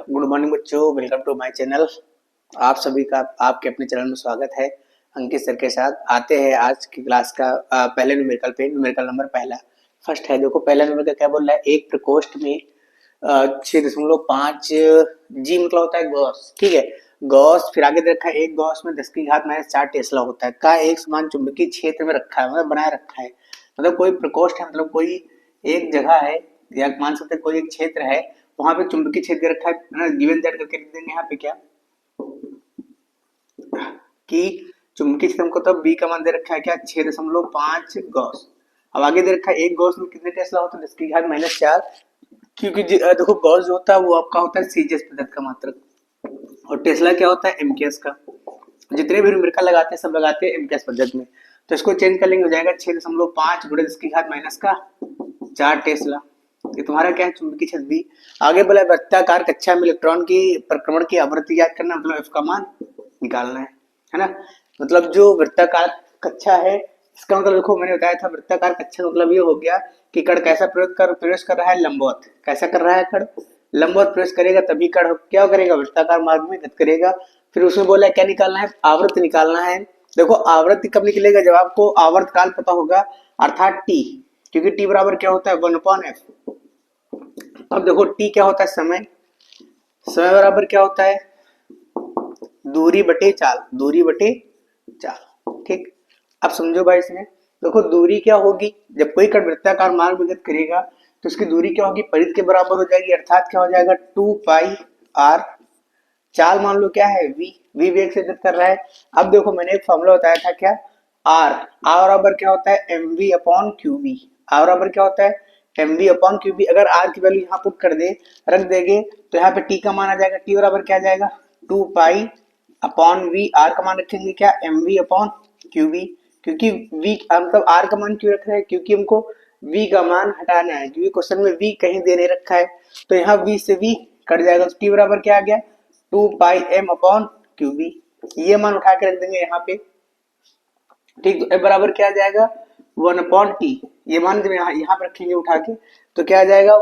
Good morning बच्चों, welcome to my channel. आप सभी का आपके अपने चैनल में स्वागत है। अंकित सर के साथ आते हैं आज की क्लास का पहले न्यूमेरिकल पे। न्यूमेरिकल नंबर पहला फर्स्ट है। देखो पहला न्यूमेरिकल क्या बोल रहा है, एक प्रकोष्ठ में 6.5 जी मतलब होता है गॉस। ठीक है, गॉस फिर आगे दे रखा है एक गॉस में 10⁻⁴ टेस्ला होता है का एक समान चुंबकीय क्षेत्र में रखा है, मतलब बनाए रखा है। मतलब कोई प्रकोष्ठ है, मतलब कोई एक जगह है या मान सकते हैं कोई एक क्षेत्र है, वहां पे चुंबकीय क्षेत्र दे रखा है। गिवन दैट करके लिख देंगे यहाँ पे क्या कि चुंबकीय क्षेत्र को तब बी का मान दे रखा है क्या 6.5 गॉस। अब आगे दे रखा है एक गॉस में कितने टेस्ला होता है 10⁻⁴, क्योंकि देखो गॉस जो होता है वो आपका होता है सीजीएस पद्धति का मात्रक और टेस्ला क्या होता है एमकेएस का। जितने भी न्यूमेरिकल लगाते हैं सब लगाते हैं एमकेएस पद्धति में। तो इसको चेंज कर लेंगे, हो जाएगा 6.5 × 10⁻⁴ टेस्ला। ये तुम्हारा क्या है चुंबकीय क्षेत्र बी। आगे बोला वृत्ताकार कक्षा में इलेक्ट्रॉन की परिक्रमण की आवृत्ति याद करना, मतलब एफ का मान निकालना है ना। मतलब जो वृत्ताकार कक्षा है इसका मतलब देखो मैंने बताया था वृत्ताकार कक्षा मतलब ये हो गया कि कण कैसा प्रवेश कर रहा है लंबवत। कैसा कर रहा है कण लंबवत प्रवेश करेगा तभी कण क्या करेगा वृत्ताकार मार्ग में गति करेगा। फिर उसमें बोला क्या निकालना है आवृत्ति निकालना है। देखो आवृत्ति कब निकलेगा जब आपको आवर्त काल पता होगा अर्थात टी, क्योंकि टी बराबर क्या होता है 1/f। अब देखो टी क्या होता है समय, समय बराबर क्या होता है दूरी बटे चाल, दूरी बटे चाल। ठीक, अब समझो भाई इसमें देखो दूरी क्या होगी जब कोई कण वृत्ताकार मार्ग में गति करेगा तो उसकी दूरी क्या होगी परिधि के बराबर हो जाएगी, अर्थात क्या हो जाएगा 2πr। चाल मान लो क्या है v, v वेग से गति कर रहा है। अब देखो मैंने एक फॉर्मूला बताया था क्या r, r बराबर क्या होता है mv/qb। r बराबर क्या होता है mv/qb। अगर r की वैल्यू यहाँ पुट कर दे रख देंगे तो यहाँ पे t का मान आ जाएगा, t बराबर क्या आ जाएगा 2π/v। r का मान रखेंगे क्या mv/qb, क्योंकि v मतलब r का मान क्यों रख रहे हैं क्योंकि हमको v का मान हटाना है, क्योंकि क्वेश्चन में v कहीं दे नहीं रखा है। तो यहाँ v से v कट जाएगा तो t बराबर क्या आ गया 2πm/qb। ये मान उठा के रख देंगे यहाँ पे। ठीक, तो f बराबर क्या आ जाएगा 1/t। ये मान जब यहाँ पर रखेंगे उठा के तो क्या आ जाएगा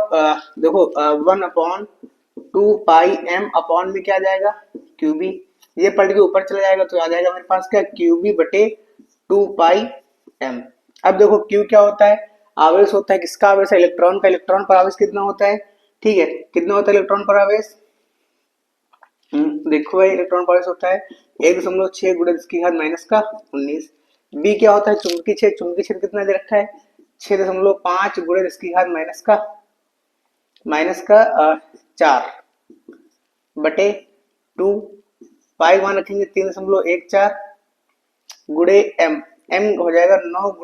देखो 1/2πm में क्या आ जाएगा qb। ये पलट के ऊपर चला जाएगा तो आ जाएगा मेरे पास क्या qb/2πm। अब देखो q क्या होता है आवेश होता है, किसका आवेश है इलेक्ट्रॉन का। इलेक्ट्रॉन पर आवेश कितना होता है, ठीक है कितना होता है इलेक्ट्रॉन पर आवेश। देखो भाई इलेक्ट्रॉन पर आवेश होता है 1.6 × 10⁻⁻19। बी क्या होता है चुंबकीय क्षेत्र, चुंबकीय क्षेत्र कितना दे रखा है 6.5 × 10⁻⁻4 बटे 2 पाई मान रखेंगे 3.14 गुणे m, m हो जाएगा 9 ×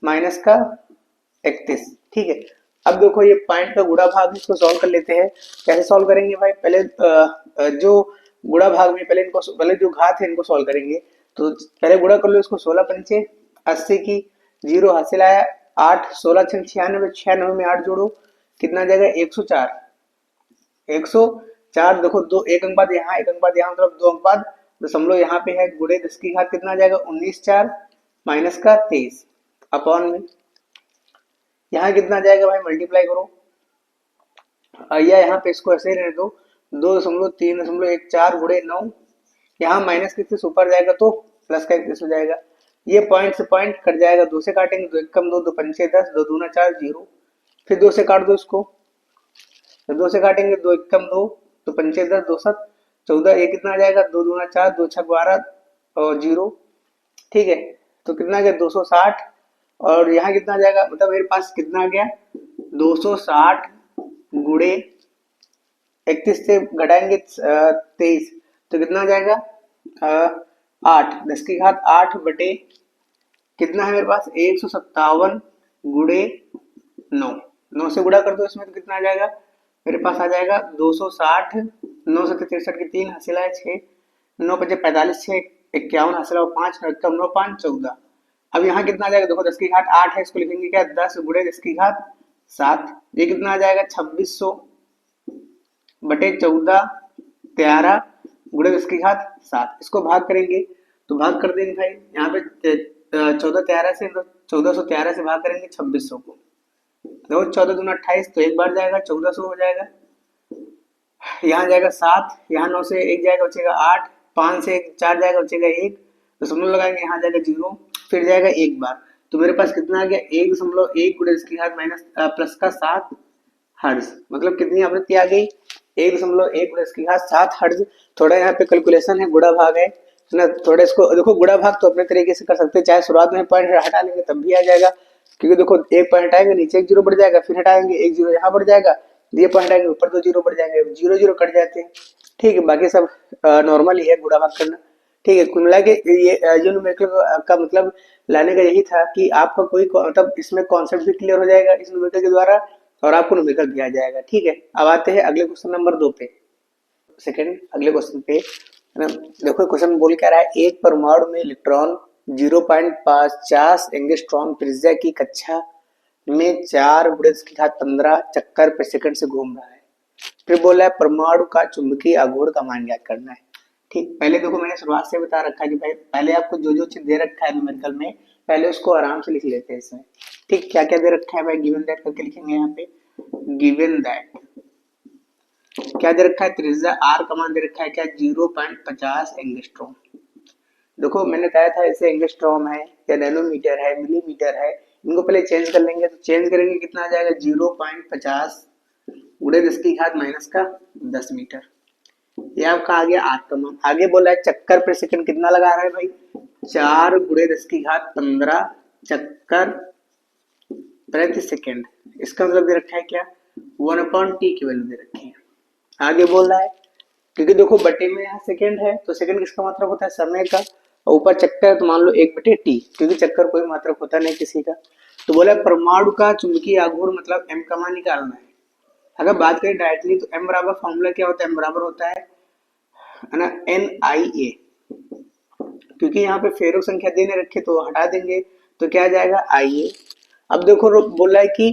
10⁻31। ठीक है, अब देखो ये पॉइंट का गुणा भाग इसको सॉल्व कर लेते हैं। कैसे सॉल्व करेंगे भाई, पहले जो गुणा भाग में पहले जो घात है इनको सॉल्व करेंगे। तो पहले गुणा कर लो इसको 16×5 80 की 0 हासिल आया 8, 16×6 96, 96 में 8 जोड़ो कितना जाएगा 104। 104 देखो दो एक अंक बाद यहाँ एक अंक बाद यहाँ मतलब 2 अंक बाद दशमलव यहाँ पे है गुणे 10 की घात कितना जाएगा 19/4 -23 अपॉन में यहाँ कितना जाएगा भाई मल्टीप्लाई करो या यहाँ पे इसको ऐसे ही रहने दो 2.314 गुणे 9, यहाँ माइनस कितने से ऊपर जाएगा तो प्लस का 31 हो जाएगा। ये पॉइंट से पॉइंट कट जाएगा, 2 से काटेंगे 2 1 कम 2 2 5 10 2 दूना 4 0, फिर 2 से काट दो इसको तो 2 से काटेंगे 2 1 कम 2 तो 5 10 2 7 14, ये कितना आ जाएगा 2 दूना 4 2 6 12 और 0। ठीक है, तो कितना आ गया 260 और यहाँ कितना आ जाएगा मतलब मेरे पास कितना आ गया 260 गुणे 31 से घटाएंगे 23 तो कितना आ जाएगा 8 10 की घात 8 बटे कितना है मेरे पास 157 गुणे 9, 9 से गुणा कर दो इसमें तो कितना आ जाएगा मेरे पास आ जाएगा 260, 9 से 63 की 3 हासिल आया 6, 9 5 45 6 51 हासिल आया 5 9 कम 9 5 14। अब यहाँ कितना आ जाएगा देखो 10 की घात 8 है, इसको लिखेंगे क्या 10 गुणे 10 की घात 7, ये कितना आ जाएगा 2600 बटे 14 13 गुणे 10 की घात 7। इसको भाग करेंगे तो भाग कर देंगे भाई यहाँ पे 1413 से 1413 से भाग करेंगे 2600 को, देखो 14 दूना 28 तो एक बार जाएगा 1400 हो जाएगा यहाँ जाएगा 7, यहाँ 9 से 1 जाएगा बचेगा 8, 5 से 4 जाएगा बचेगा 1, दशमलव लगाएंगे, यहाँ जाएगा 0, फिर जाएगा एक बार, तो मेरे पास कितना आ गया 1.1 गुणे इसकी घात माइनस प्लस का 7 हर्ट्ज। मतलब कितनी आवृत्ति आ गई 1.1 गुणे इसकी घात 7 हर्ट्ज। थोड़ा यहाँ पे कैलकुलेशन है, गुणा भाग है ना, थोड़ा इसको देखो, गुणा भाग तो अपने तरीके से कर सकते हैं, चाहे शुरुआत में पॉइंट हटा लेंगे तब भी आ जाएगा, क्योंकि देखो एक पॉइंट हटाएंगे नीचे एक जीरो बढ़ जाएगा, फिर हटाएंगे एक जीरो यहाँ बढ़ जाएगा, ये पॉइंट आएंगे ऊपर 2 जीरो बढ़ जाएंगे, जीरो जीरो कट जाते हैं। ठीक है, बाकी सब नॉर्मल ही है गुणा भाग करना। ठीक है, कुल मिला के ये न्यूमेरिकल का मतलब लाने का यही था कि आपका कोई मतलब इसमें कॉन्सेप्ट भी क्लियर हो जाएगा इस न्यूमेरिकल के द्वारा, और आपको न्यूमेरिकल भी आ जाएगा। ठीक है, अब आते हैं अगले क्वेश्चन नंबर 2 पे, सेकंड अगले क्वेश्चन पे है ना। देखो क्वेश्चन बोल क्या रहा है, एक परमाणु में इलेक्ट्रॉन 0.50 एंगस्ट्रॉम त्रिज्या की कक्षा में 4 गुणे की घात 15 चक्कर पर सेकंड से घूम रहा है। फिर बोला है परमाणु का चुंबकीय आघूर्ण का मान ज्ञात करना है। ठीक, पहले देखो मैंने शुरुआत से बता रखा है कि भाई पहले आपको जो जो चीज दे रखा है न्यूमेरिकल में, पहले उसको आराम से लिख लेते हैं इसमें। ठीक, क्या क्या दे रखा है भाई, गिवन दैट करके लिखेंगे यहाँ पे, गिवन दैट क्या दे रखा है, त्रिज्या आर का मान दे रखा है क्या 0.50 एंगस्ट्रॉम। देखो मैंने बताया था इसे एंगस्ट्रॉम है या नैनोमीटर है मिलीमीटर है, इनको पहले चेंज कर लेंगे, तो चेंज करेंगे कितना आ जाएगा 0.50 गुणे 10 की घात माइनस का 10 मीटर। ये आपका आ गया आर का मान। आगे बोला है चक्कर पर सेकंड कितना लगा रहा है भाई, 4 गुणे 10 की घात 15 चक्कर प्रति सेकंड। इसका मतलब दे रखा है क्या 1/t की वैल्यू दे रखी है। आगे बोल रहा है क्योंकि देखो बटे में यहाँ सेकंड है, तो सेकंड किसका मात्रक होता है समय का, और ऊपर चक्कर है तो मान लो 1/t, क्योंकि चक्कर कोई मात्रक होता नहीं किसी का। तो बोला परमाणु का चुंबकीय आघूर्ण मतलब m का मान निकालना है। अगर बात करें डायरेक्टली तो m बराबर फॉर्मूला क्या होता है, m बराबर होता है ना NIA, क्योंकि यहाँ पे फेरो संख्या देने रखे तो हटा देंगे तो क्या आ जाएगा IA। अब देखो बोला है कि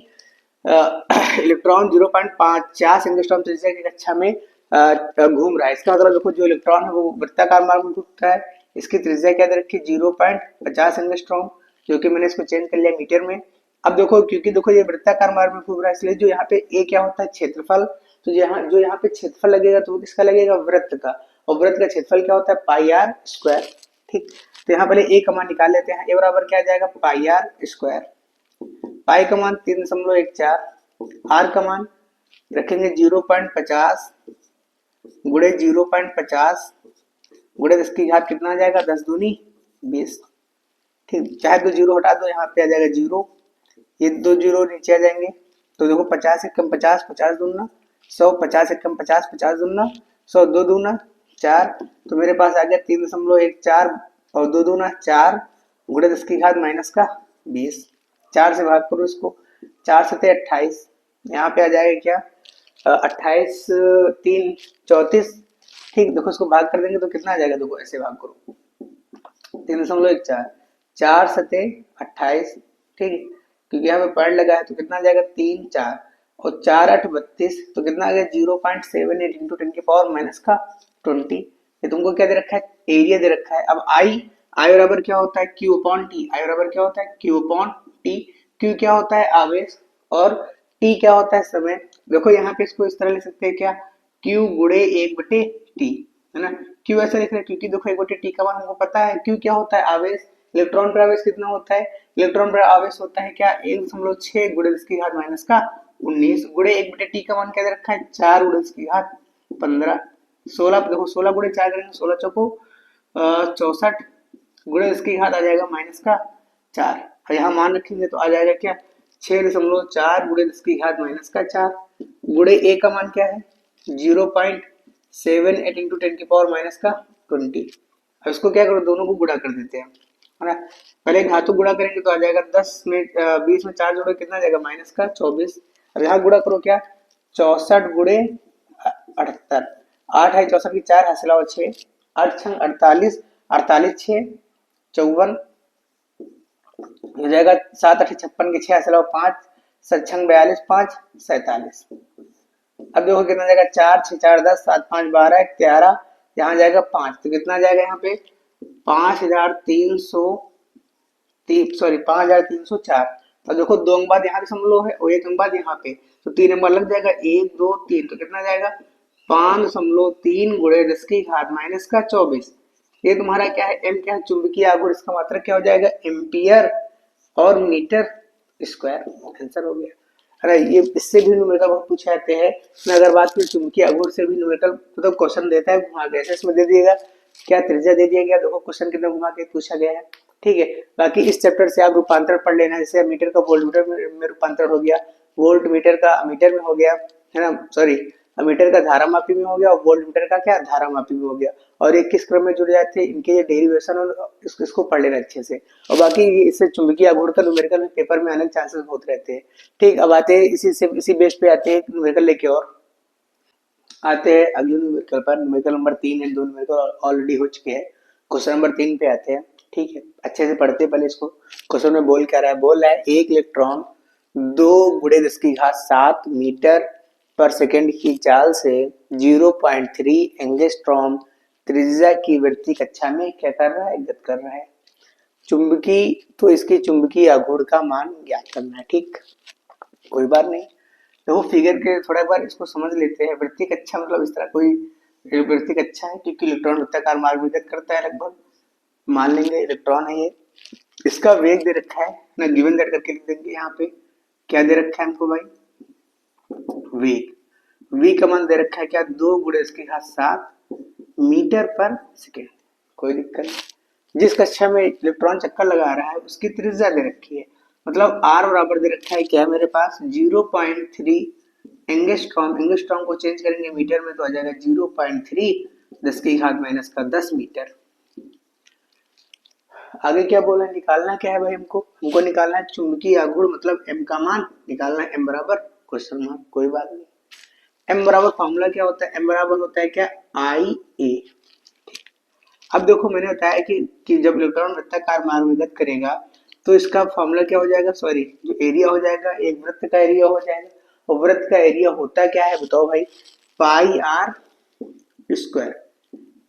इलेक्ट्रॉन 0.50 एंगस्ट्रॉम त्रिज्या की कक्षा में घूम रहा है। इसका मतलब देखो जो इलेक्ट्रॉन है वो वृत्ताकार मार्ग में घूमता है, इसकी त्रिज्या क्या दे रखी 0.50 एंगस्ट्रॉम, जो कि मैंने इसको चेंज कर लिया मीटर में। अब देखो क्योंकि देखो ये वृत्ताकार मार्ग में घूम रहा है, इसलिए जो यहाँ पे ए क्या होता है क्षेत्रफल, तो जो यहाँ पे क्षेत्रफल लगेगा तो वो किसका लगेगा वृत्त का, और वृत्त का क्षेत्रफल क्या होता है पाई आर स्क्वायर। ठीक, तो यहाँ पहले ए का मान निकाल लेते हैं, ए बराबर क्या आ जाएगा पाई आर स्क्वायर। पाई का मान 3.14, आर का मान रखेंगे 0.50 गुणे 0.50 गुणे 10 की घात कितना आ जाएगा 10 दूनी 20। ठीक, चाहे तो जीरो हटा दो, यहाँ पे आ जाएगा जीरो, ये 2 जीरो नीचे आ जाएंगे, तो देखो 50 से कम 50, 50 दूना 100, 50 से कम 50, 50 दूना 100, 2 दूना 4, तो मेरे पास आ गया 3.14 और 2 दूना 4 गुणे 10 की घात माइनस का 20। 4 से भाग करो इसको, 4 सते 28, यहाँ पे आ जाएगा क्या 28 3 34। ठीक, देखो इसको भाग कर देंगे तो कितना आ जाएगा, देखो ऐसे भाग करो 3.14, 4 सते 28। ठीक है, क्योंकि यहाँ पे पॉइंट लगा है तो कितना आ जाएगा 3 4 और 4 8 32, तो कितना आ गया 0.78 इंटू 10 की पावर माइनस का 20। ये तुमको क्या दे रखा है एरिया दे रखा है। अब आई बराबर क्या होता है Q अपॉन टी, आई बराबर क्या होता है Q अपॉन टी। Q क्या होता है आवेश और T क्या होता है समय। देखो यहाँ पे इसको इस तरह लिख सकते हैं क्या Q गुणे 1/t है ना, क्यों ऐसा लिख रहे हैं क्योंकि देखो 1/t का मान हमको पता है। क्यों क्या होता है आवेश, इलेक्ट्रॉन पर आवेश कितना होता है, इलेक्ट्रॉन पर आवेश होता है क्या 1.6 गुणे 10 की घात माइनस का 19 गुणे 1/t का मान क्या दे रखा है 4 गुणे 10 की घात 15। 16 देखो 16 गुणे 4 करेंगे 16 चौको 64 गुणे 10 की घात आ जाएगा माइनस का 4, और यहाँ मान रखेंगे तो आ जाएगा क्या 6.4 गुणे 10 की घात माइनस का 4 गुणे ए का मान क्या है 0.78 इंटू 10 की पावर माइनस का 20। अब इसको क्या करो दोनों को गुणा कर देते हैं है ना, पहले घातों गुणा करेंगे तो आ जाएगा 10 में 20 में 4 जोड़ो कितना आ जाएगा माइनस का 24। अब यहाँ गुणा करो क्या 64 गुणे 78, 8 है 64 की 4 हासिल और 6 8 छंग 48, 48 6 54 हो जाएगा 7 8 56 के 6 हासिल और 5 7 छंग 42 5 47। अब देखो कितना जाएगा 4 6 4 10 7 5 12 11, यहाँ जाएगा 5, तो कितना जाएगा यहाँ पे 5300 सॉरी 5304। तो देखो 2 अंक बाद यहाँ पे समझ लो है और 1 अंक बाद यहाँ पे, तो 3 नंबर लग जाएगा 1 2 3, तो कितना जाएगा 5.3 गुणे 10 की घात माइनस का 24। ये तुम्हारा क्या है, एम क्या है, चुंबकीय आघूर्ण, इसका मात्रक क्या हो जाएगा, एम्पियर और मीटर स्क्वायर। आंसर हो गया। अरे ये इससे भी न्यूमेरिकल बहुत पूछे जाते हैं। मैं अगर बात करूं चुंबकीय आघूर्ण से भी न्यूमेरिकल मतलब क्वेश्चन देता है घुमा के, इसमें दे दिएगा क्या, त्रिज्या दे दिया गया, देखो क्वेश्चन कितना घुमा के पूछा गया है। ठीक है, बाकी इस चैप्टर से आप रूपांतर पढ़ लेना, जैसे मीटर का वोल्ट मीटर में रूपांतर हो गया, वोल्ट मीटर का मीटर में हो गया, है ना, सॉरी मीटर का धारामापी में हो गया और वोल्ट मीटर का क्या धारामापी में हो गया, और एक किस क्रम में जुड़ जाते हैं, इनके ये डेरिवेशन और इसको पढ़ लेना अच्छे से। और बाकी इससे चुंबकीय आघूर्ण का न्यूमेरिकल में पेपर में आने के चांसेस बहुत रहते हैं। ठीक, अब आते हैं इसी बेस पे आते हैं न्यूमेरिकल लेके, और आते हैं अगले न्यूमेरिकल पर। न्यूमेरिकल नंबर 3 है, 2 न्यूमेरिकल ऑलरेडी हो चुके हैं। क्वेश्चन नंबर 3 पे आते हैं। ठीक है, अच्छे से पढ़ते हैं पहले इसको। क्वेश्चन में बोल क्या रहा है, बोल रहा है एक इलेक्ट्रॉन 2 गुणे 10 की घात 7 मीटर पर सेकंड की चाल से 0.3 एंगस्ट्रॉम त्रिज्या की वृत्तीय कक्षा में क्या कर रहा है, गत कर रहा है। चुंबकीय, तो इसके चुंबकीय आघूर्ण का मान ज्ञात करना है। ठीक, कोई बात नहीं, तो फिगर के थोड़ा बार इसको समझ लेते हैं। वृत्तीय कक्षा मतलब इस तरह कोई वृत्तीय कक्षा है क्योंकि इलेक्ट्रॉन वृत्ताकार मार्ग में गति करता है लगभग, मान लेंगे इलेक्ट्रॉन है ये। इसका वेग दे रखा है ना, गिवन दैट करके लिख देंगे। यहाँ पे क्या दे रखा है हमको भाई, वेग। वी का मान दे रखा है क्या, 2 गुणे इसके घात 7 मीटर पर सेकेंड। कोई दिक्कत नहीं। जिस कक्षा में इलेक्ट्रॉन चक्कर लगा रहा है उसकी त्रिज्या दे रखी है, मतलब आर बराबर दे रखा है क्या मेरे पास 0.3 एंगस्ट्रॉम। एंगस्ट्रॉम को चेंज करेंगे मीटर में तो आ जाएगा 0.3 10 की घात माइनस का 10 मीटर। आगे क्या बोला, निकालना क्या है भाई, हमको निकालना है चुंबकीय आघूर्ण, मतलब एम का मान निकालना है, एम बराबर क्वेश्चन मार्क। कोई बात नहीं, एम बराबर फॉर्मूला क्या होता है, एम बराबर होता है क्या, आई ए। अब देखो मैंने बताया कि जब इलेक्ट्रॉन वृत्ताकार मार्ग में गति करेगा तो इसका फॉर्मूला क्या हो जाएगा, सॉरी जो एरिया हो जाएगा, एक वृत्त का एरिया हो जाएगा, और वृत्त का एरिया होता क्या है बताओ भाई, pi r square,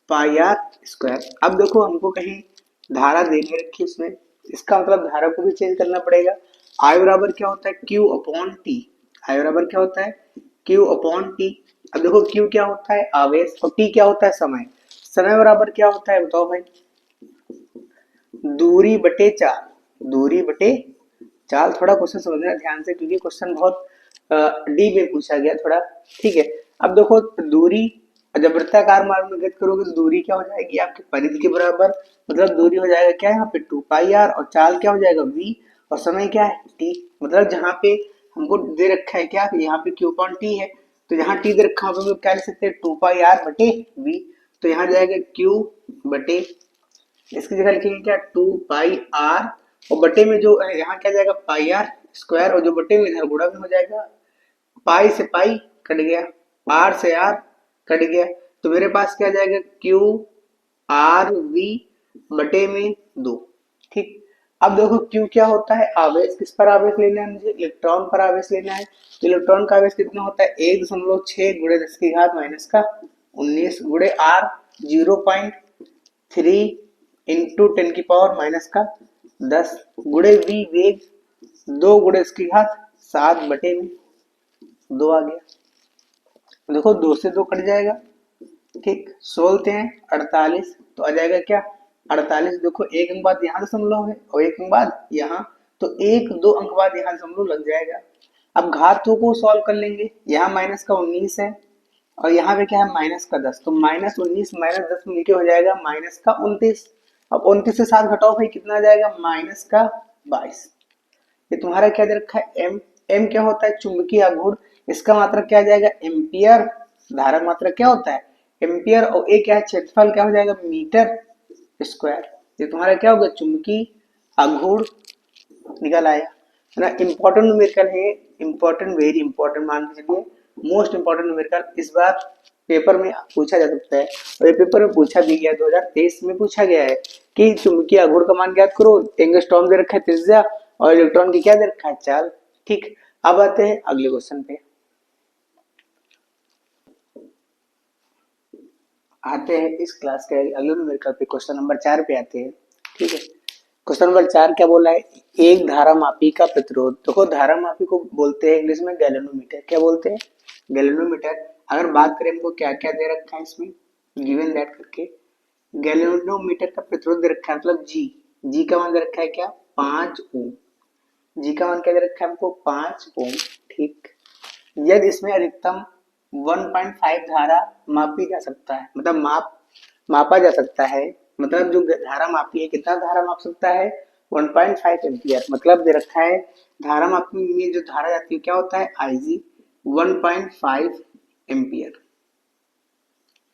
pi r square. अब देखो हमको कहीं धारा देने रखी इसमें, इसका मतलब धारा को भी चेंज करना पड़ेगा। आई बराबर क्या होता है, क्यू अपॉन टी। आई बराबर क्या होता है, क्यू अपॉन टी। अब देखो क्यू क्या होता है, आवेश, और टी क्या होता है, समय। समय बराबर क्या होता है बताओ भाई, दूरी बटे चाल। दूरी बटे चाल। थोड़ा क्वेश्चन समझना ध्यान से क्योंकि क्वेश्चन बहुत डीप में पूछा गया थोड़ा। ठीक है, अब देखो दूरी, जब वृत्ताकार मार्ग में गति करोगे तो दूरी क्या हो जाएगी आपके परिधि के बराबर, मतलब दूरी हो जाएगा क्या यहाँ पे 2 पाई आर, और चाल क्या हो जाएगा v, और समय क्या है t। मतलब जहाँ पे हमको दे रखा है क्या, यहाँ पे q अपॉन t है, तो यहाँ t दे रखा है क्या लिख सकते हैं 2 पाई आर बटे v। तो यहाँ जाएगा q बटे, इसकी जगह लिखेंगे क्या 2 पाई आर, और बटे में जो यहाँ क्या जाएगा पाई आर स्क्वायर, और जो बटे में इधर गुणा में हो जाएगा, पाई से पाई कट गया, आर से आर कट गया, तो मेरे पास क्या जाएगा क्यू आर वी बटे में 2। ठीक, अब देखो क्यू क्या होता है, आवेश। किस पर आवेश लेना है मुझे, इलेक्ट्रॉन पर आवेश लेना है। तो इलेक्ट्रॉन का आवेश कितना होता है 1.6 गुणे 10 की घात माइनस का 19 गुणे आर 0.3 इंटू 10 की पावर माइनस का 10 गुणे वी वेग 2 गुणे इसकी घात 7 बटे में 2 आ गया। देखो 2 से 2 कट जाएगा। ठीक, सोलते हैं 48, तो आ जाएगा क्या 48। देखो एक अंक बाद यहाँ दशमलव है और एक अंक बाद यहाँ, तो एक दो अंक बाद यहाँ दशमलव लग जाएगा। अब घातों को सॉल्व कर लेंगे, यहाँ माइनस का 19 है और यहाँ पे क्या है माइनस का 10, तो -19 -10 मिलके हो जाएगा माइनस का 29। अब 29 से 7 घटाओ भाई कितना आ जाएगा माइनस का 22। ये तुम्हारा क्या दे रखा है एम। एम क्या होता है चुंबकीय आघूर्ण, इसका मात्रक क्या आ जाएगा एम्पियर। धारक मात्रक क्या होता है एम्पियर, और ए क्या है क्षेत्रफल क्या हो जाएगा मीटर स्क्वायर। ये तुम्हारा क्या होगा चुंबकीय आघूर्ण निकल आया, है ना। इंपॉर्टेंट न्यूमेरिकल है, इंपॉर्टेंट, वेरी इंपॉर्टेंट मान के चलिए, मोस्ट इंपॉर्टेंट न्यूमेरिकल इस बार पेपर में पूछा जा सकता है। और ये पेपर में पूछा भी गया 2023 में पूछा गया है कि चुंबकीय आघूर्ण का मान ज्ञात करो, एंगस्ट्रॉम दे रखा है त्रिज्या, और इलेक्ट्रॉन की क्या दे रखा है चाल। ठीक, अब आते हैं अगले क्वेश्चन पे, आते हैं इस क्लास के अगले न्यूमेरिकल पे, क्वेश्चन नंबर 4 पे आते हैं। ठीक है, क्वेश्चन नंबर 4 क्या बोला है, एक धारामापी का प्रतिरोध। देखो धारामापी को बोलते हैं इंग्लिश में गैलोनोमीटर। क्या बोलते हैं गैलोनोमीटर। अगर बात करें हमको क्या क्या दे रखा है इसमें, गिवन दैट करके गैल्वेनोमीटर का प्रतिरोध दे रखा है, मतलब जी का मान दे रखा है क्या 5 ओम, जी का मान क्या दे रखा है हमको 5 ओम। ठीक, यदि इसमें अधिकतम 1.5 धारा मापी जा सकता है, मतलब मापा जा सकता है, मतलब जो धारा मापी है कितना धारा माप सकता है 1.5 एम्पियर, मतलब दे रखा है धारा मापी में जो धारा जाती है क्या होता है आईजी 1.5 एम्पियर।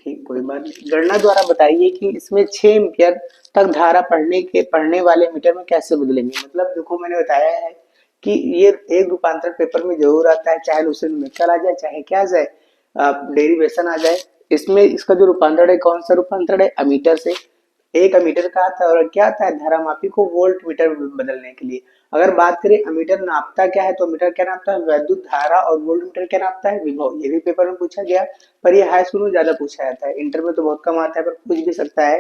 ठीक, कोई बात नहीं। गणना द्वारा बताइए कि इसमें 6 एम्पियर तक धारा पढ़ने वाले मीटर में कैसे बदलेंगे। मतलब देखो मैंने बताया है कि ये एक रूपांतरण पेपर में जरूर आता है, चाहे उससे न्यूमेरिकल आ जाए चाहे क्या आ जाए, डेरिवेशन आ जाए। इसमें इसका जो रूपांतरण है कौन सा रूपांतरण है अमीटर से, एक अमीटर का आता है और क्या आता है धारामापी को वोल्ट मीटर बदलने के लिए। अगर बात करें अमीटर नापता क्या है, तो अमीटर क्या नापता है वैद्युत धारा, और वोल्ट मीटर क्या नापता है विभव। ये भी पेपर में पूछा गया, पर ये हाई स्कूल में ज्यादा पूछा जाता है, इंटर में तो बहुत कम आता है, पर पूछ भी सकता है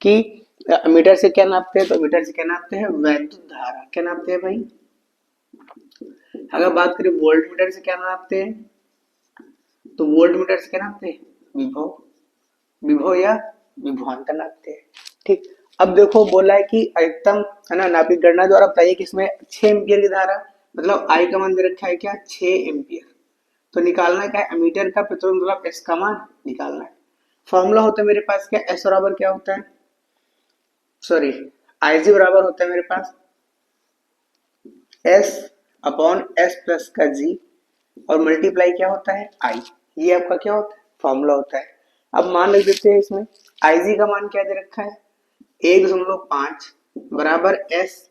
कि अमीटर से क्या नापते हैं, तो अमीटर से क्या नापते हैं वैद्युत धारा। क्या नापते हैं भाई। अगर बात करें वोल्ट मीटर से क्या नापते हैं, तो वोल्ट मीटर से क्या नापते हैं विभव, विभव या विभवांतर नापते हैं। ठीक, अब देखो बोला है कि अधिकतम है ना नाभिक गणना द्वारा बताइए कि इसमें 6 एम्पियर की धारा, मतलब आई का मान दे रखा है क्या 6 एम्पियर, तो निकालना क्या है अमीटर का प्रतिरोध मतलब एस का मान निकालना है। फॉर्मूला होता है मेरे पास क्या एस बराबर क्या होता है, सॉरी आईजी बराबर होता है मेरे पास एस अपॉन एस प्लस का जी, और मल्टीप्लाई क्या होता है आई, ये आपका क्या होता है फॉर्मूला होता है। अब मान लिख देते हैं इसमें आईजी का मान क्या दे रखा है 1.5 बराबर एस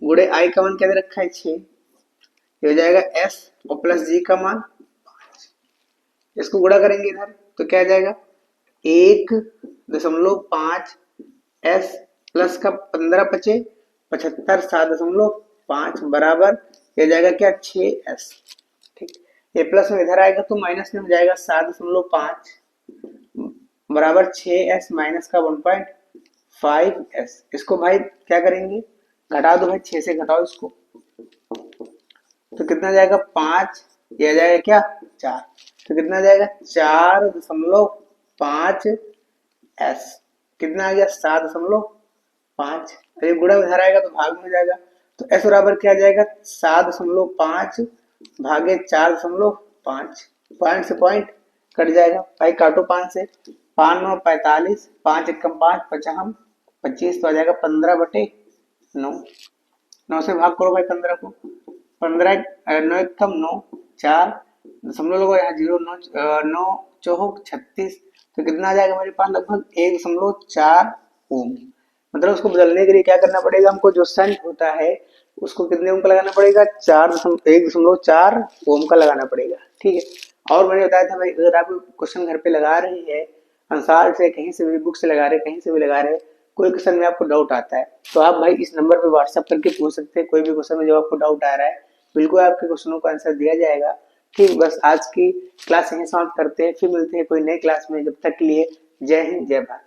गुड़े आई का मान क्या दे रखा है 6, ये हो जाएगा एस और प्लस जी का मान 5, इसको गुणा करेंगे इधर तो क्या आ जाएगा 1.5 एस प्लस का 15 पचे 75 7.5 बराबर ये हो जाएगा क्या 6 एस। ठीक, ये प्लस में इधर आएगा तो माइनस में हो जाएगा 7.5 बराबर 6 एस माइनस का 1.5 एस। इसको भाई क्या करेंगे घटा दो भाई 6 से घटाओ इसको, तो कितना जाएगा 5, ये आ जाएगा क्या 4, तो कितना जाएगा 4.5 एस, कितना आ गया 7.5, अरे गुणा में इधर आएगा तो भाग में जाएगा, तो एस बराबर क्या आ जाएगा 7.5 भागे 4.5, पॉइंट से पॉइंट कट जाएगा भाई, काटो 5 से, 5 9 45, 5 एकम 5 पचाम 25, तो आ जाएगा 15/9, 9 से भाग करो भाई 15 को, 15 9 एकम 9 4 दशमलव लोगो यहाँ 0 9 चौक 36, तो कितना आ जाएगा मेरे पास लगभग 1.4 ओम। मतलब उसको बदलने के लिए क्या करना पड़ेगा हमको, जो शंट होता है उसको कितने ओम का लगाना पड़ेगा 1.4 ओम का लगाना पड़ेगा। ठीक है, और मैंने बताया था भाई अगर आप क्वेश्चन घर पे लगा रहे हैं आंसर से कहीं से भी बुक से लगा रहे कहीं से भी लगा रहे, कोई क्वेश्चन में आपको डाउट आता है तो आप भाई इस नंबर पे व्हाट्सएप करके पूछ सकते हैं, कोई भी क्वेश्चन में जब आपको डाउट आ रहा है बिल्कुल आपके क्वेश्चनों का आंसर दिया जाएगा। ठीक, बस आज की क्लास यहीं समाप्त करते हैं, फिर मिलते हैं कोई नई क्लास में, जब तक के लिए जय हिंद जय भारत।